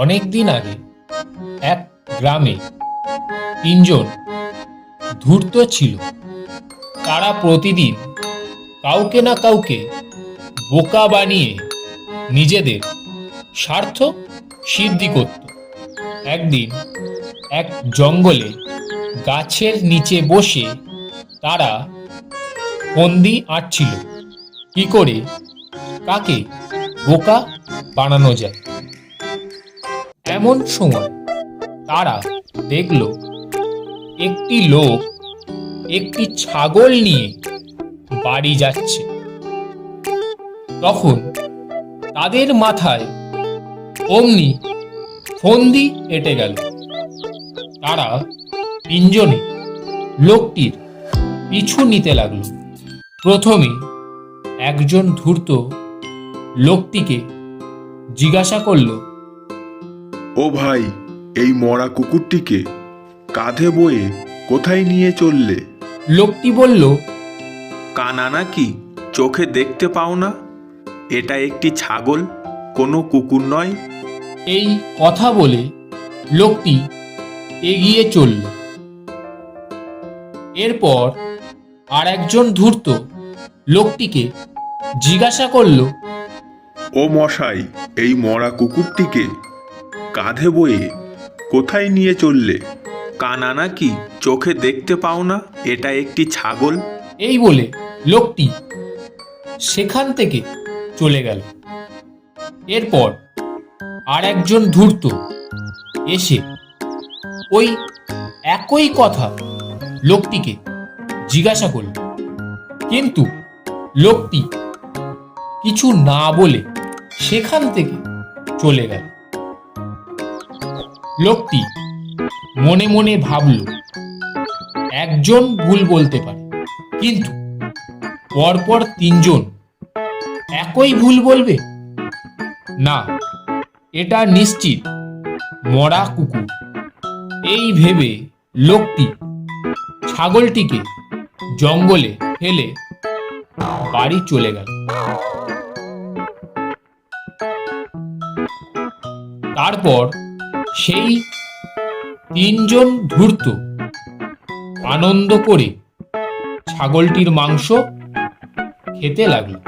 অনেক দিন আগে এক গ্রামে তিনজন ধূর্ত ছিল। তারা প্রতিদিন কাউকে না কাউকে বোকা বানিয়ে নিজেদের স্বার্থ সিদ্ধি করত। একদিন এক জঙ্গলে গাছের নিচে বসে তারা ফন্দি আঁটছিল কি করে কাকে বোকা বানানো যায়। এমন সময় তারা দেখল একটি লোক একটি ছাগল নিয়ে বাড়ি যাচ্ছে। তখন তাদের মাথায় অমনি ফন্দি এঁটে গেল। তারা তিনজনে লোকটির পিছু নিতে লাগলো। প্রথমে একজন ধূর্ত লোকটিকে জিজ্ঞাসা করল, ও ভাই, এই মরা কুকুরটিকে কাঁধে বয়ে কোথায় নিয়ে চললে? লোকটি বলল, কানা নাকি, চোখে দেখতে পাও না? এটা একটি ছাগল, কোনো কুকুর নয়। এই কথা বলে লোকটি এগিয়ে চলল। এরপর আর একজন ধূর্ত লোকটিকে জিজ্ঞাসা করল, ও মশাই, এই মরা কুকুরটিকে কাঁধে বয়ে কোথায় নিয়ে চললে? কানা নাকি, চোখে দেখতে পাও না? এটা একটি ছাগল। এই বলে লোকটি সেখান থেকে চলে গেল। এরপর আর একজন ধূর্ত এসে ওই একই কথা লোকটিকে জিজ্ঞাসা করল, কিন্তু লোকটি কিছু না বলে সেখান থেকে চলে গেল। লোকটি মনে মনে ভাবল, একজন ভুল বলতে পারে, কিন্তু পরপর তিনজন একই ভুল বলবে না, এটা নিশ্চিত মরা কুকুর। এই ভেবে লোকটি ছাগলটিকে জঙ্গলে ফেলে বাড়ি চলে গেল। তারপর সেই তিনজন ধূর্ত আনন্দ করে ছাগলটির মাংস খেতে লাগলো।